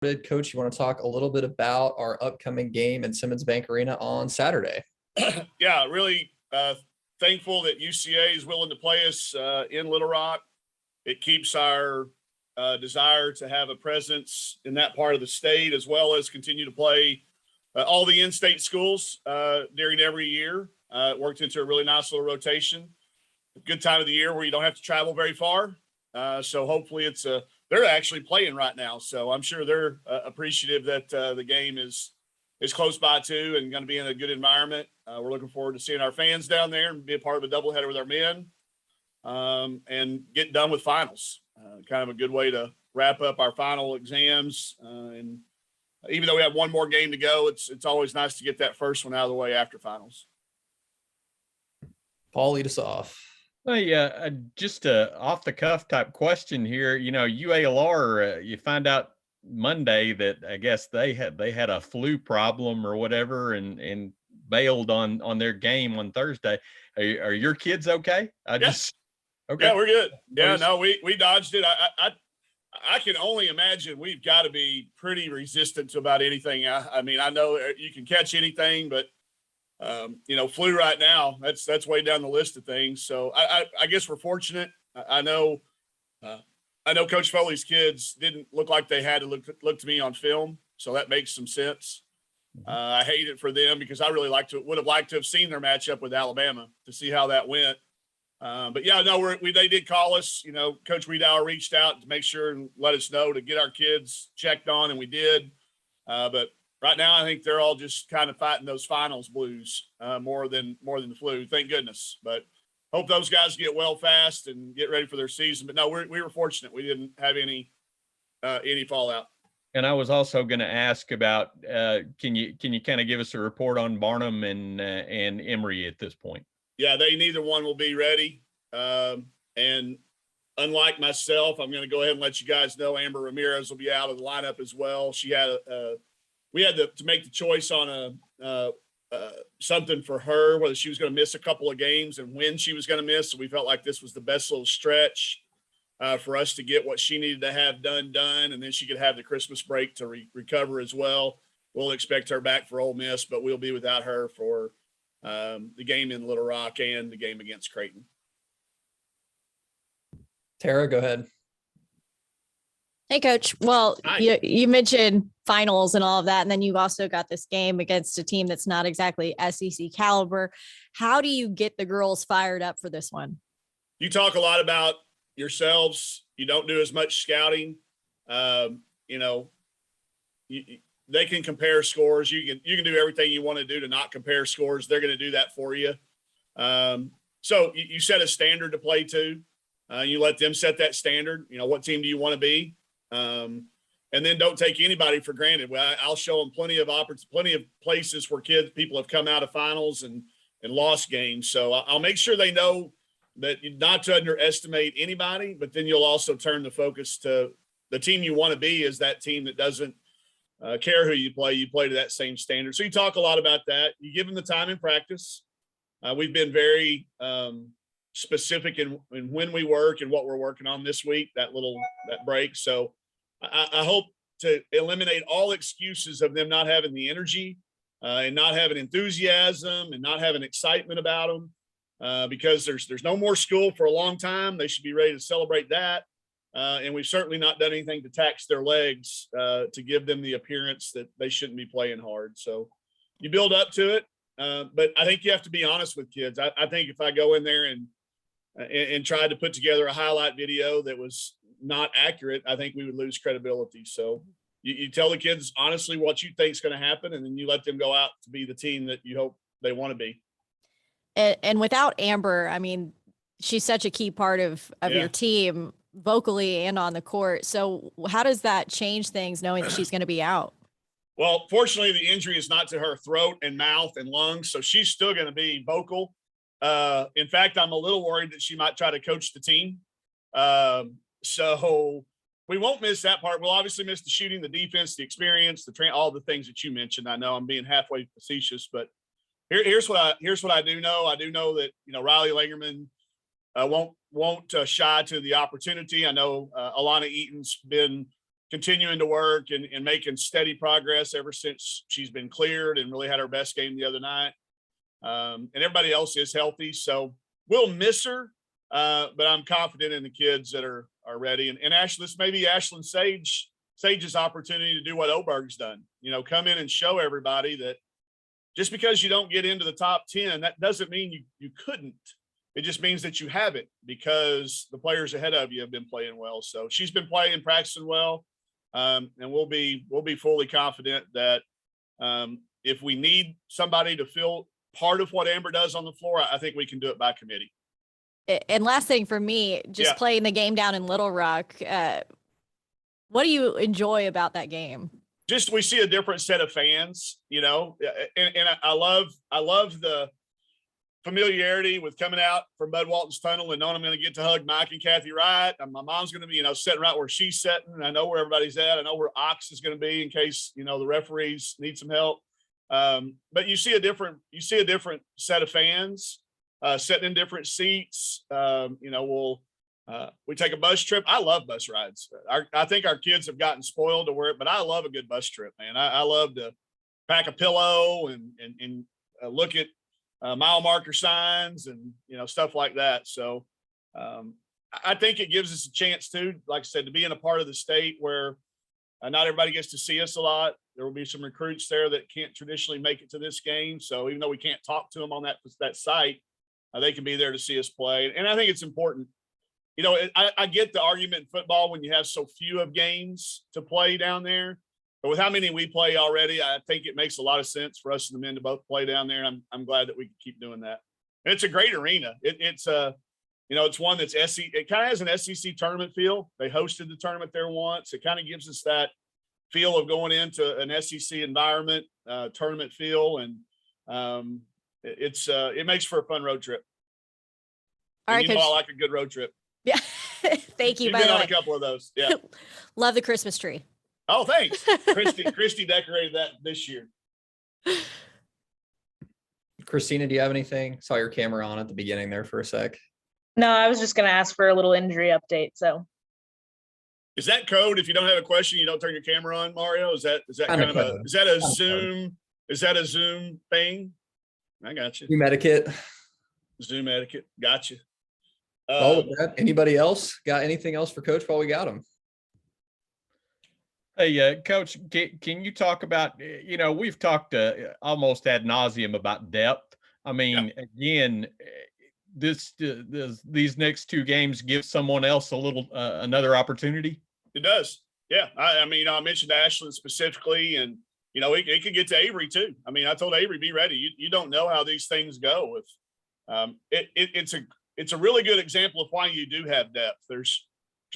Coach, you want to talk a little bit about our upcoming game in Simmons Bank Arena on Saturday? Yeah, really thankful that UCA is willing to play us in Little Rock. It keeps our desire to have a presence in that part of the state, as well as continue to play all the in-state schools during every year. It worked into a really nice little rotation. A good time of the year where you don't have to travel very far. So hopefully they're actually playing right now. So I'm sure they're appreciative that the game is close by too and going to be in a good environment. We're looking forward to seeing our fans down there and be a part of a doubleheader with our men and get done with finals. Kind of a good way to wrap up our final exams. And even though we have one more game to go, it's always nice to get that first one out of the way after finals. Paul, lead us off. Well, yeah, just a off the cuff type question here. You know, UALR, you find out Monday that I guess they had a flu problem or whatever and bailed on their game on Thursday. Are your kids okay? Okay. Yeah, we're good. Yeah, no, we dodged it. I can only imagine we've got to be pretty resistant to about anything. I mean, I know you can catch anything, but flu right now, that's way down the list of things. So I guess we're fortunate. I know Coach Foley's kids didn't look like they had to look to me on film. So that makes some sense. I hate it for them because I really would have liked to have seen their matchup with Alabama to see how that went. But yeah, no, they did call us, Coach Wiedauer reached out to make sure and let us know to get our kids checked on. And we did. But right now, I think they're all just kind of fighting those finals blues more than the flu. Thank goodness. But hope those guys get well fast and get ready for their season. But no, we were fortunate. We didn't have any fallout. And I was also going to ask about can you kind of give us a report on Barnum and Emory at this point? Yeah, neither one will be ready. And unlike myself, I'm going to go ahead and let you guys know Amber Ramirez will be out of the lineup as well. She had we had to make the choice on something for her, whether she was going to miss a couple of games and when she was going to miss. So we felt like this was the best little stretch for us to get what she needed to have done, and then she could have the Christmas break to recover as well. We'll expect her back for Ole Miss, but we'll be without her for the game in Little Rock and the game against Creighton. Tara, go ahead. Hey, Coach. Well, you mentioned finals and all of that, and then you've also got this game against a team that's not exactly SEC caliber. How do you get the girls fired up for this one? You talk a lot about yourselves. You don't do as much scouting. They can compare scores. You can do everything you want to do to not compare scores. They're going to do that for you. So you set a standard to play to. You let them set that standard. What team do you want to be? And then don't take anybody for granted. Well, I'll show them plenty of places where people have come out of finals and lost games. So I'll make sure they know that not to underestimate anybody, but then you'll also turn the focus to the team you want to be is that team that doesn't care who you play to that same standard. So you talk a lot about that. You give them the time in practice. We've been very specific in when we work and what we're working on this week, that break. So I hope to eliminate all excuses of them not having the energy and not having enthusiasm and not having excitement about them because there's no more school for a long time. They should be ready to celebrate that. And we've certainly not done anything to tax their legs to give them the appearance that they shouldn't be playing hard. So you build up to it. But I think you have to be honest with kids. I think if I go in there and tried to put together a highlight video that was not accurate, I think we would lose credibility. So you tell the kids honestly what you think is going to happen, and then you let them go out to be the team that you hope they want to be. And without Amber, I mean, she's such a key part of your team vocally and on the court. So how does that change things knowing that she's going to be out? Well, fortunately, the injury is not to her throat and mouth and lungs, so she's still going to be vocal. In fact, I'm a little worried that she might try to coach the team. So we won't miss that part. We'll obviously miss the shooting, the defense, the experience, all the things that you mentioned. I know I'm being halfway facetious, but here's what I do know. I do know that Riley Langerman won't shy to the opportunity. I know Alana Eaton's been continuing to work and making steady progress ever since she's been cleared and really had her best game the other night. And everybody else is healthy. So we'll miss her, but I'm confident in the kids that are ready. And this may be Ashlyn Sage's opportunity to do what Oberg's done, come in and show everybody that just because you don't get into the top 10, that doesn't mean you couldn't. It just means that you haven't, because the players ahead of you have been playing well. So she's been playing, practicing well. And we'll be fully confident that if we need somebody to fill part of what Amber does on the floor, I think we can do it by committee. And last thing for me, just playing the game down in Little Rock, what do you enjoy about that game? Just we see a different set of fans, and I love the familiarity with coming out from Bud Walton's tunnel and knowing I'm going to get to hug Mike and Kathy Wright. And my mom's going to be, sitting right where she's sitting. And I know where everybody's at. I know where Ox is going to be in case, the referees need some help. But you see a different set of fans sitting in different seats. We take a bus trip. I love bus rides. I think our kids have gotten spoiled to where, but I love a good bus trip, man. I love to pack a pillow and look at mile marker signs and stuff like that. So I think it gives us a chance to, like I said, to be in a part of the state where not everybody gets to see us a lot. There will be some recruits there that can't traditionally make it to this game. So even though we can't talk to them on that site, they can be there to see us play. And I think it's important. I get the argument in football when you have so few of games to play down there. But with how many we play already, I think it makes a lot of sense for us and the men to both play down there. And I'm glad that we can keep doing that. And it's a great arena. It's one that's SEC. It kind of has an SEC tournament feel. They hosted the tournament there once. It kind of gives us that feel of going into an SEC environment, tournament feel, and it makes for a fun road trip. All right, I like a good road trip. Yeah, thank you. You've by been the on way, a couple of those. Yeah. Love the Christmas tree. Oh, thanks. Christy decorated that this year. Christina, do you have anything? Saw your camera on at the beginning there for a sec. No, I was just going to ask for a little injury update. So is that code? If you don't have a question, you don't turn your camera on, Mario? Is that kind of a, is that a Zoom thing? I got you. Zoom etiquette. Zoom etiquette. Gotcha. Anybody else got anything else for Coach while we got him? Hey, Coach, can you talk about, we've talked almost ad nauseum about depth. I mean, again, these next two games give someone else a little, another opportunity. It does. Yeah. I mentioned Ashlyn specifically, and, it could get to Avery too. I mean, I told Avery, be ready. You don't know how these things go. It's a really good example of why you do have depth. There's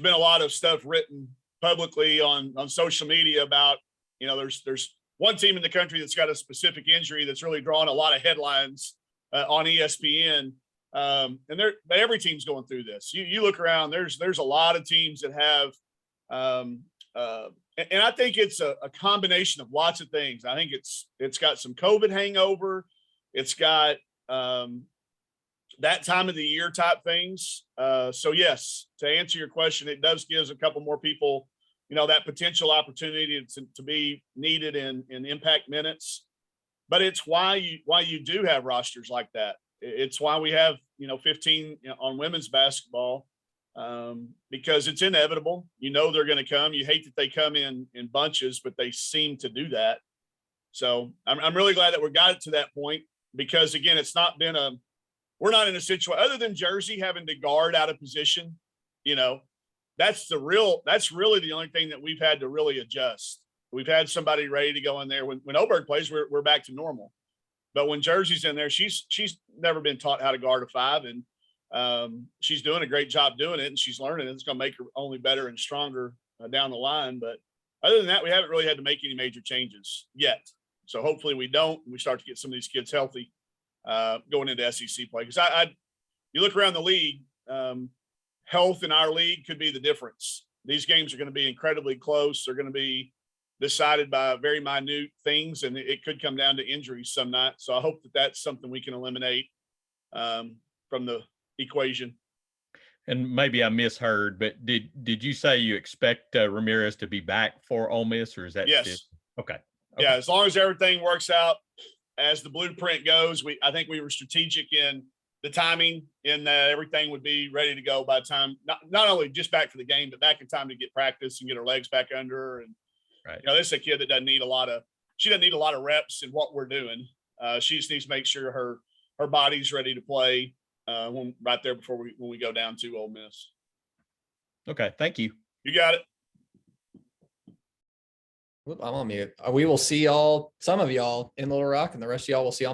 been a lot of stuff written publicly on social media about, there's one team in the country that's got a specific injury that's really drawn a lot of headlines on ESPN. And every team's going through this. You look around, there's a lot of teams that have, and I think it's a combination of lots of things. I think it's got some COVID hangover. It's got that time of the year type things. So yes, to answer your question, it does give a couple more people, that potential opportunity to be needed in impact minutes. But it's why you do have rosters like that. It's why we have 15 on women's basketball, because it's inevitable. They're going to come. You hate that they come in bunches, but they seem to do that. So I'm really glad that we got it to that point, because again, it's not been we're not in a situation other than Jersey having to guard out of position. That's really the only thing that we've had to really adjust. We've had somebody ready to go in there. When Oberg plays, we're back to normal. But when Jersey's in there, she's never been taught how to guard a five, and she's doing a great job doing it, and she's learning it. It's going to make her only better and stronger down the line. But other than that, we haven't really had to make any major changes yet. So hopefully we don't. We start to get some of these kids healthy going into SEC play. Because you look around the league, health in our league could be the difference. These games are going to be incredibly close. They're going to be decided by very minute things, and it could come down to injuries some night. So I hope that that's something we can eliminate from the equation. And maybe I misheard, but did you say you expect Ramirez to be back for Ole Miss, or is that still Yes. okay? Yeah, as long as everything works out as the blueprint goes, I think we were strategic in the timing, in that everything would be ready to go by the time not only just back for the game, but back in time to get practice and get her legs back under her. And Right. this is a kid that doesn't need a lot of reps in what we're doing. She just needs to make sure her body's ready to play right there before when we go down to Ole Miss. Okay, thank you. You got it. Whoop, I'm on mute. We will see some of y'all in Little Rock, and the rest of y'all will see on